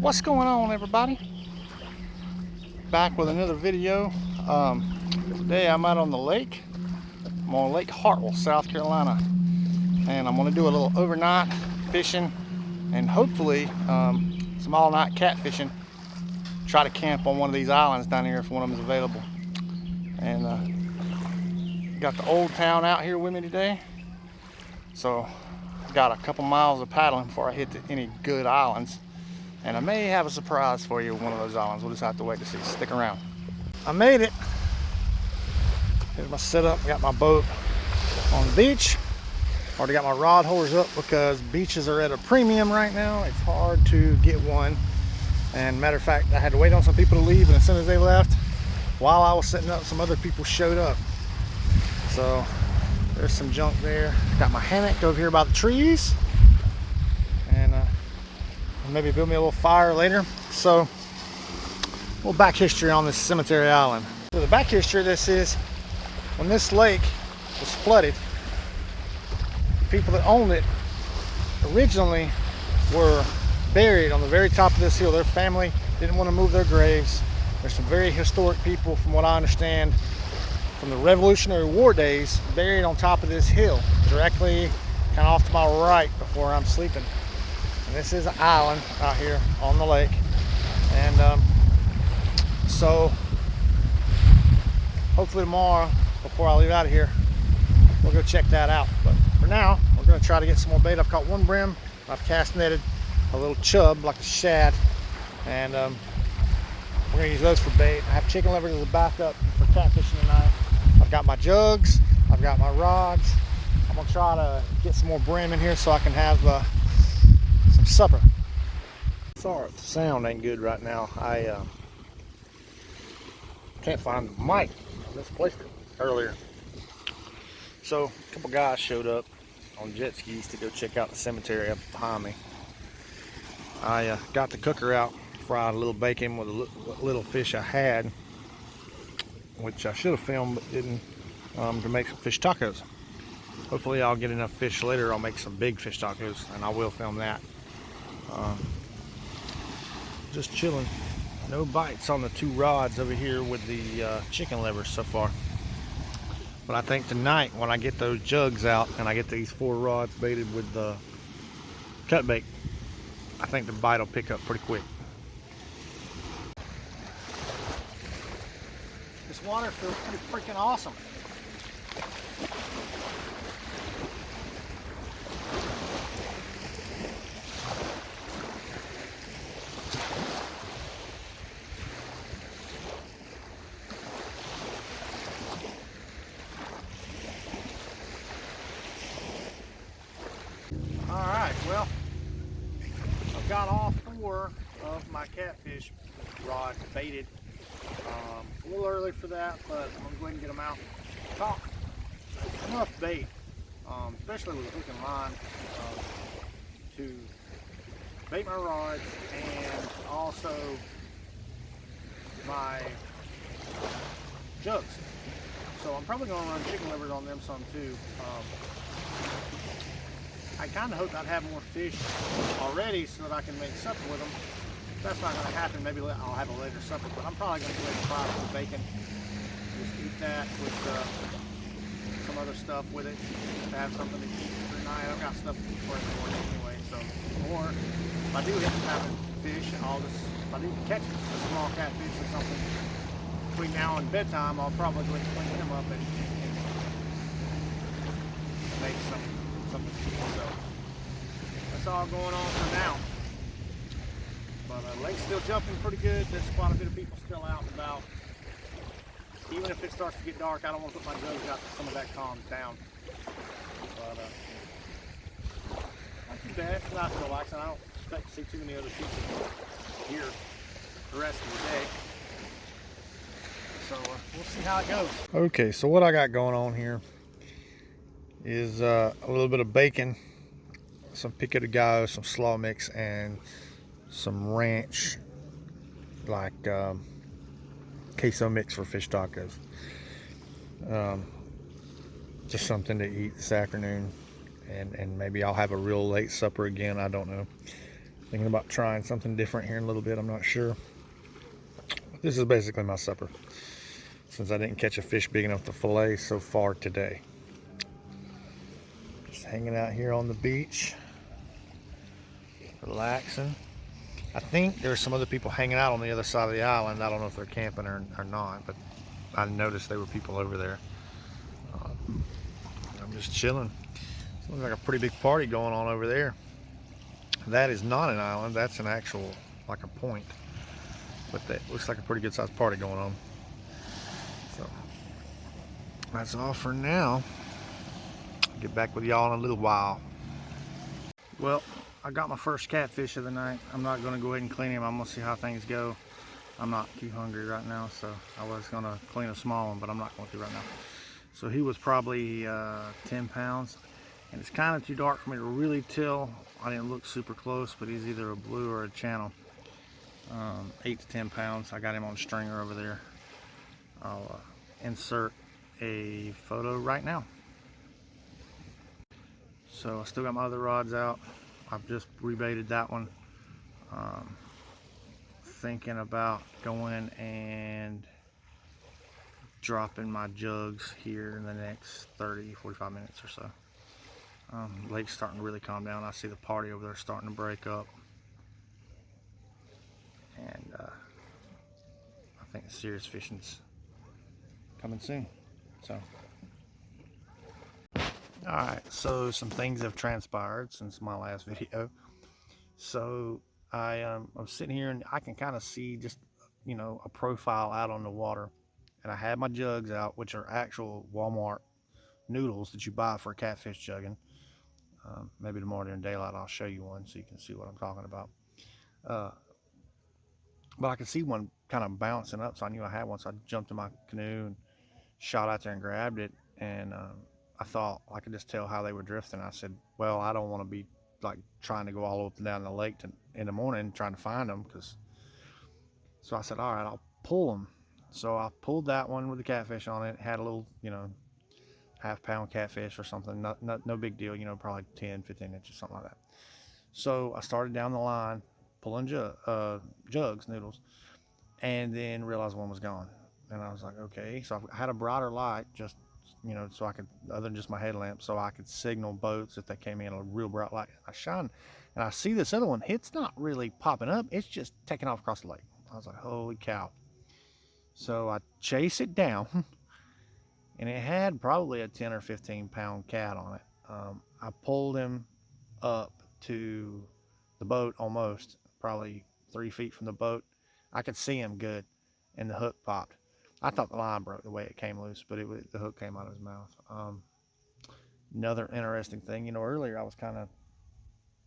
What's going on, everybody? Back with another video. Today I'm out on the lake. I'm on Lake Hartwell, South Carolina, and I'm going to do a little overnight fishing and hopefully some all-night catfishing. Try to camp on one of these islands down here if one of them is available. And got the old town out here with me today, so got a couple miles of paddling before I hit any good islands. And I may have a surprise for you with one of those islands. We'll just have to wait to see. Stick around. I made it. Here's my setup. Got my boat on the beach. Already got my rod holders up because beaches are at a premium right now. It's hard to get one. And matter of fact, I had to wait on some people to leave, and as soon as they left, while I was setting up, some other people showed up. So there's some junk there. Got my hammock over here by the trees. And maybe build me a little fire later. So, a little back history on this cemetery island. So the back history of this is, when this lake was flooded, the people that owned it originally were buried on the very top of this hill. Their family didn't want to move their graves. There's some very historic people, from what I understand, from the Revolutionary War days, buried on top of this hill, directly kind of off to my right before I'm sleeping. And this is an island out here on the lake, and so hopefully tomorrow, before I leave out of here, we'll go check that out. But for now, we're going to try to get some more bait. I've caught one brim. I've cast netted a little chub like a shad, and we're going to use those for bait. I have chicken livers as a backup for catfishing tonight. I've got my jugs. I've got my rods. I'm going to try to get some more brim in here so I can have supper. Sorry if the sound ain't good right now. I can't find the mic. I misplaced it earlier. So a couple guys showed up on jet skis to go check out the cemetery up behind me. I got the cooker out, fried a little bacon with a little fish I had, which I should have filmed but didn't, to make some fish tacos. Hopefully I'll get enough fish later. I'll make some big fish tacos, and I will film that. Just chilling. No bites on the two rods over here with the chicken livers so far. But I think tonight, when I get those jugs out and I get these 4 rods baited with the cut bait, I think the bite will pick up pretty quick. This water feels pretty freaking awesome. Alright, well, I've got all 4 of my catfish rods baited. A little early for that, but I'm going to go ahead and get them out. Caught enough bait, especially with a hook and line, to bait my rods, and also my jugs. So I'm probably going to run chicken livers on them some too. I kind of hoped I'd have more fish already so that I can make supper with them. If that's not going to happen, maybe I'll have a later supper, but I'm probably going to go ahead and fry some bacon. Just eat that with some other stuff with it, to have something to eat for the night. I've got stuff to eat for the morning anyway, so. Or if I do hit having fish and all this, if I do catch a small catfish or something between now and bedtime, I'll probably go ahead and clean him up and make something to eat. So that's all going on for now. But the lake's still jumping pretty good. There's quite a bit of people still out and about. Even if it starts to get dark, I don't want to put my jugs out till some of that calms down. But not too bad. It's nice and relaxing. I don't expect to see too many other people here the rest of the day. So we'll see how it goes. Okay, so what I got going on here is a little bit of bacon, some pico de gallo, some slaw mix, and some ranch, like queso mix for fish tacos. Just something to eat this afternoon, and maybe I'll have a real late supper again. I don't know. Thinking about trying something different here in a little bit. I'm not sure. This is basically my supper, since I didn't catch a fish big enough to fillet so far today. Just hanging out here on the beach, relaxing. I think there's some other people hanging out on the other side of the island. I don't know if they're camping or not, but I noticed there were people over there. I'm just chilling. Looks like a pretty big party going on over there. That is not an island, that's an actual, like a point. But that looks like a pretty good sized party going on. So that's all for now. I'll get back with y'all in a little while. Well, I got my first catfish of the night. I'm not gonna go ahead and clean him. I'm gonna see how things go. I'm not too hungry right now, so I was gonna clean a small one, but I'm not going to right now. So he was probably 10 pounds, and it's kind of too dark for me to really tell. I didn't look super close, but he's either a blue or a channel. 8 to 10 pounds. I got him on a stringer over there. I'll insert a photo right now. So I still got my other rods out. I've just rebaited that one. Thinking about going and dropping my jugs here in the next 30-45 minutes or so. Lake's starting to really calm down. I see the party over there starting to break up, and I think serious fishing's coming soon. So alright, so some things have transpired since my last video. So I'm sitting here and I can kind of see just, you know, a profile out on the water, and I had my jugs out, which are actual Walmart noodles that you buy for a catfish jugging. Maybe tomorrow during daylight I'll show you one so you can see what I'm talking about. But I could see one kind of bouncing up, so I knew I had one, so I jumped in my canoe and shot out there and grabbed it. And I thought I could just tell how they were drifting. I said, well, I don't want to be like trying to go all up and down the lake in the morning trying to find them, so I said, all right, I'll pull them. So I pulled that one with the catfish on it. Had a little, you know, half-pound catfish or something. No big deal, you know, probably 10-15 inches, something like that. So I started down the line pulling jugs, noodles, and then realized one was gone. And I was like, okay. So I had a brighter light, just, you know, so I could, other than just my headlamp, so I could signal boats if they came in a real bright light. I shine, and I see this other one. It's not really popping up. It's just taking off across the lake. I was like, holy cow. So I chase it down, and it had probably a 10 or 15 pound cat on it. I pulled him up to the boat, almost probably 3 feet from the boat. I could see him good, and the hook popped. I thought the line broke the way it came loose, but the hook came out of his mouth. Another interesting thing, you know, earlier I was kind of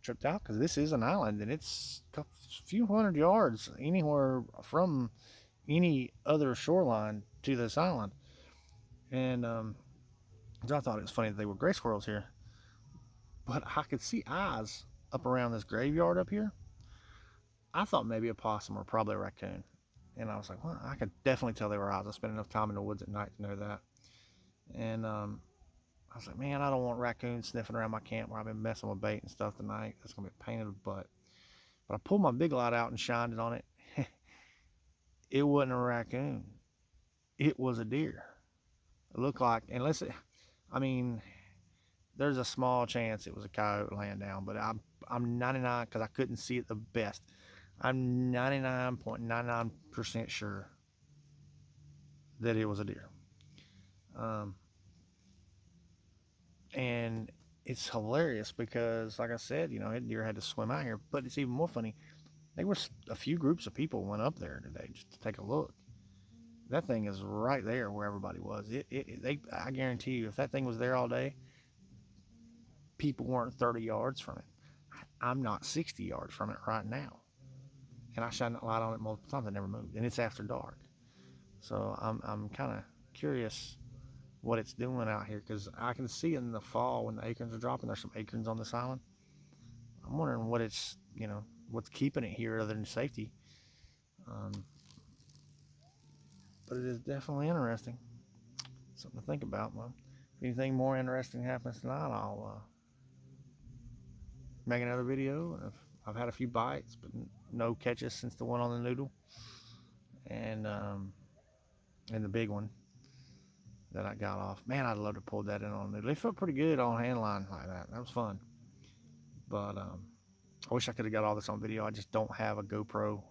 tripped out because this is an island, and it's a few hundred yards anywhere from any other shoreline to this island. And so I thought it was funny that they were gray squirrels here, but I could see eyes up around this graveyard up here. I thought maybe a possum or probably a raccoon. And I was like, well, I could definitely tell they were eyes. I spent enough time in the woods at night to know that. And I was like, man, I don't want raccoons sniffing around my camp where I've been messing with bait and stuff tonight. That's going to be a pain in the butt. But I pulled my big light out and shined it on it. It wasn't a raccoon. It was a deer. It looked like, I mean, there's a small chance it was a coyote laying down, but I'm 99, because I couldn't see it the best. I'm 99.99% sure that it was a deer. And it's hilarious because, like I said, you know, that deer had to swim out here. But it's even more funny. There were a few groups of people went up there today just to take a look. That thing is right there where everybody was. I guarantee you, if that thing was there all day, people weren't 30 yards from it. I'm not 60 yards from it right now. And I shined that light on it multiple times. It never moved. And it's after dark. So I'm kind of curious what it's doing out here, because I can see in the fall when the acorns are dropping, there's some acorns on this island. I'm wondering what it's, you know, what's keeping it here other than safety. But it is definitely interesting. Something to think about. Well, if anything more interesting happens tonight, I'll make another video. And if I've had a few bites, but no catches since the one on the noodle, and the big one that I got off. Man, I'd love to pull that in on a noodle. It felt pretty good on hand line like that. That was fun. But I wish I could have got all this on video. I just don't have a GoPro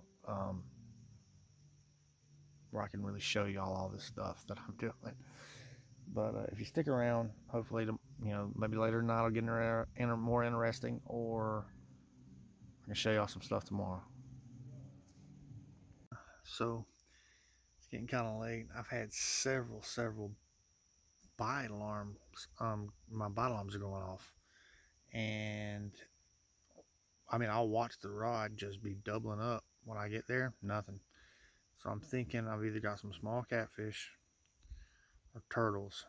where I can really show you all this stuff that I'm doing. But if you stick around, hopefully, maybe later tonight I'll get more interesting, or I can show y'all some stuff tomorrow. So it's getting kind of late. I've had several bite alarms. My bite alarms are going off, and I mean, I'll watch the rod just be doubling up when I get there. Nothing. So I'm thinking I've either got some small catfish or turtles.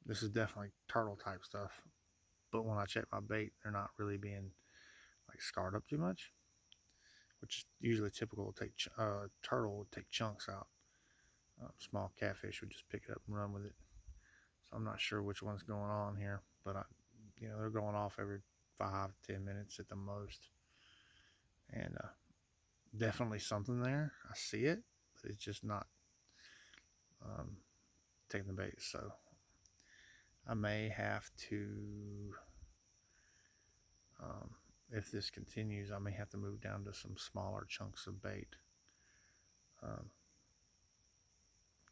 This is definitely turtle type stuff. But when I check my bait, they're not really being like scarred up too much, which is usually typical. Turtle would take chunks out. Small catfish would just pick it up and run with it. So I'm not sure which one's going on here, but they're going off every 5-10 minutes at the most, and definitely something there. I see it, but it's just not taking the bait. So I may have to, if this continues, I may have to move down to some smaller chunks of bait,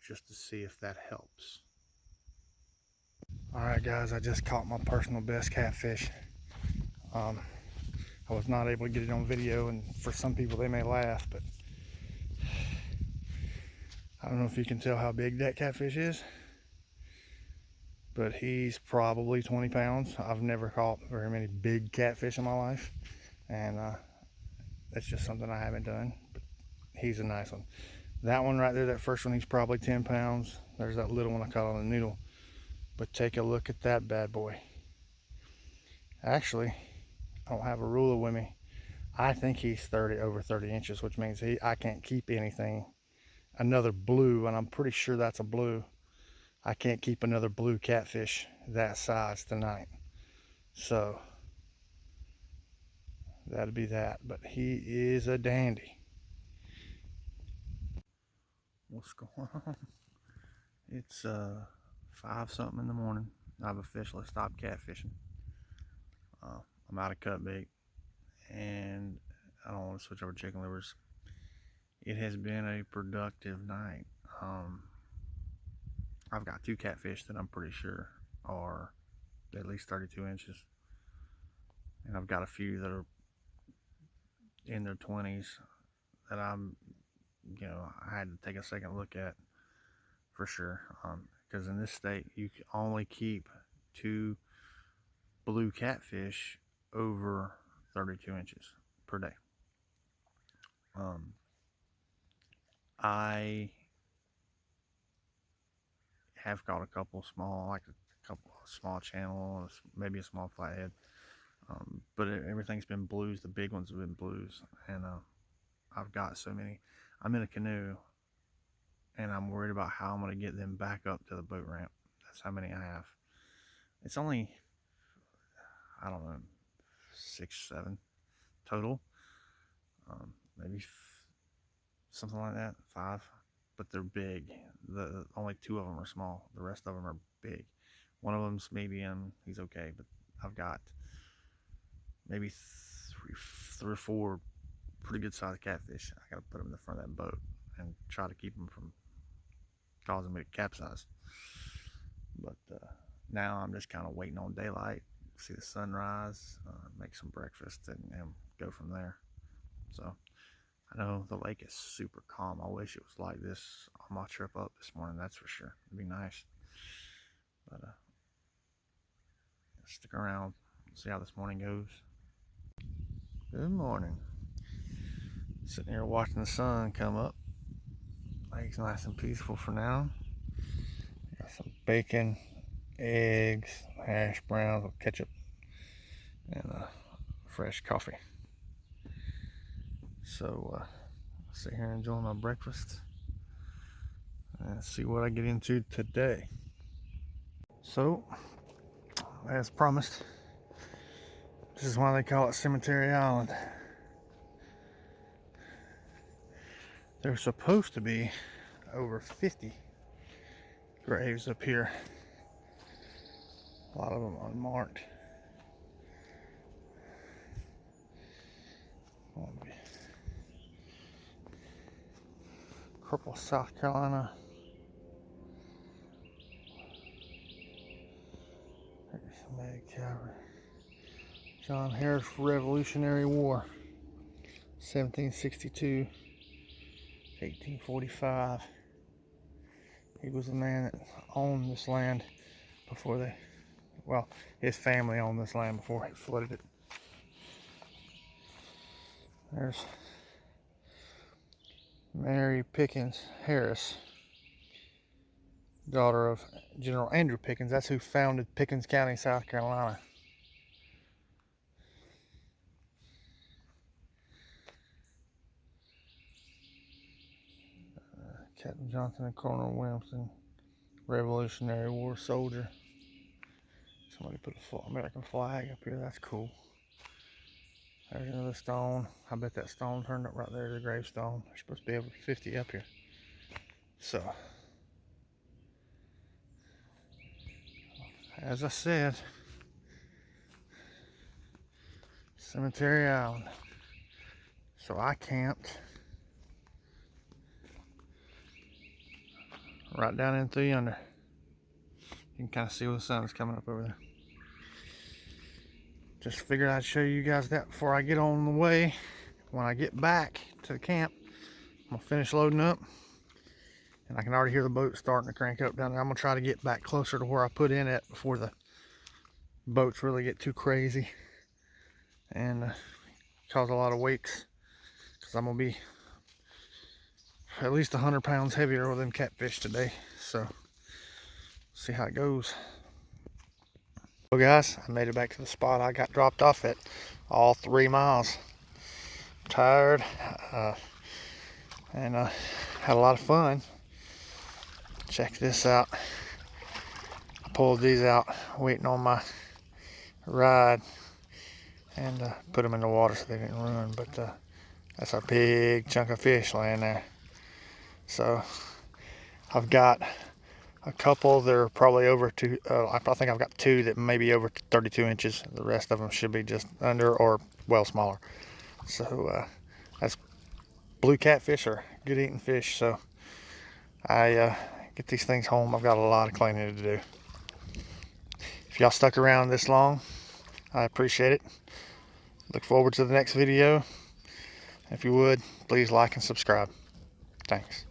just to see if that helps. All right, guys, I just caught my personal best catfish. I was not able to get it on video, and for some people they may laugh, but I don't know if you can tell how big that catfish is, but he's probably 20 pounds. I've never caught very many big catfish in my life, and that's just something I haven't done, but he's a nice one. That one right there, that first one, he's probably 10 pounds. There's that little one I caught on the noodle, but take a look at that bad boy. Actually, I don't have a ruler with me. I think he's over 30 inches, which means I can't keep anything. Another blue, and I'm pretty sure that's a blue. I can't keep another blue catfish that size tonight. So that'd be that. But he is a dandy. What's going on? It's 5 something in the morning. I've officially stopped catfishing. I'm out of cut bait, and I don't want to switch over chicken livers. It has been a productive night. I've got 2 catfish that I'm pretty sure are at least 32 inches, and I've got a few that are in their 20s that I had to take a second look at for sure, because in this state you can only keep 2 blue catfish over 32 inches per day. I have caught a couple small, like a couple small channel, maybe a small flathead, but everything's been blues. The big ones have been blues, and I've got so many. I'm in a canoe, and I'm worried about how I'm going to get them back up to the boat ramp. That's how many I have. It's only, I don't know, 6, 7 total, maybe something like that, 5, but they're big. Only 2 of them are small. The rest of them are big. One of them's medium. He's okay, but I've got maybe 3 or 4 pretty good sized catfish. I got to put them in the front of that boat and try to keep them from causing me to capsize. But now I'm just kind of waiting on daylight, see the sunrise, make some breakfast, and go from there. So I know the lake is super calm. I wish it was like this on my trip up this morning, that's for sure. It'd be nice. But stick around, see how this morning goes. Good morning. Sitting here watching the sun come up. Lake's nice and peaceful for now. Got some bacon, eggs, hash browns with ketchup, and fresh coffee. So sit here enjoying my breakfast and see what I get into today. So, as promised, this is why they call it Cemetery Island. There's supposed to be over 50 graves up here. A lot of them unmarked. Purple, South Carolina. Mag Cavalry. John Harris Revolutionary War. 1762. 1845. He was the man that owned this land before they, well, his family owned this land before he flooded it. There's Mary Pickens Harris, daughter of General Andrew Pickens. That's who founded Pickens County, South Carolina. Captain Johnson and Colonel Williamson, Revolutionary War soldier. Somebody put a American flag up here. That's cool. There's another stone. I bet that stone turned up right there to the gravestone. There's supposed to be over 50 up here. So, as I said, Cemetery Island. So I camped right down in through yonder. You can kind of see where the sun is coming up over there. Just figured I'd show you guys that before I get on the way. When I get back to the camp, I'm gonna finish loading up, and I can already hear the boat starting to crank up down there. I'm gonna try to get back closer to where I put in at before the boats really get too crazy and cause a lot of wakes, because I'm gonna be at least 100 pounds heavier with them catfish today. So see how it goes. So guys, I made it back to the spot I got dropped off at, all 3 miles. Tired, and had a lot of fun. Check this out. I pulled these out waiting on my ride, and put them in the water so they didn't ruin. But that's a big chunk of fish laying there. So I've got a couple that are probably over I think I've got 2 that may be over 32 inches. The rest of them should be just under or well smaller. So that's blue catfish, or good eating fish. So I get these things home. I've got a lot of cleaning to do. If y'all stuck around this long, I appreciate it. Look forward to the next video. If you would, please like and subscribe. Thanks.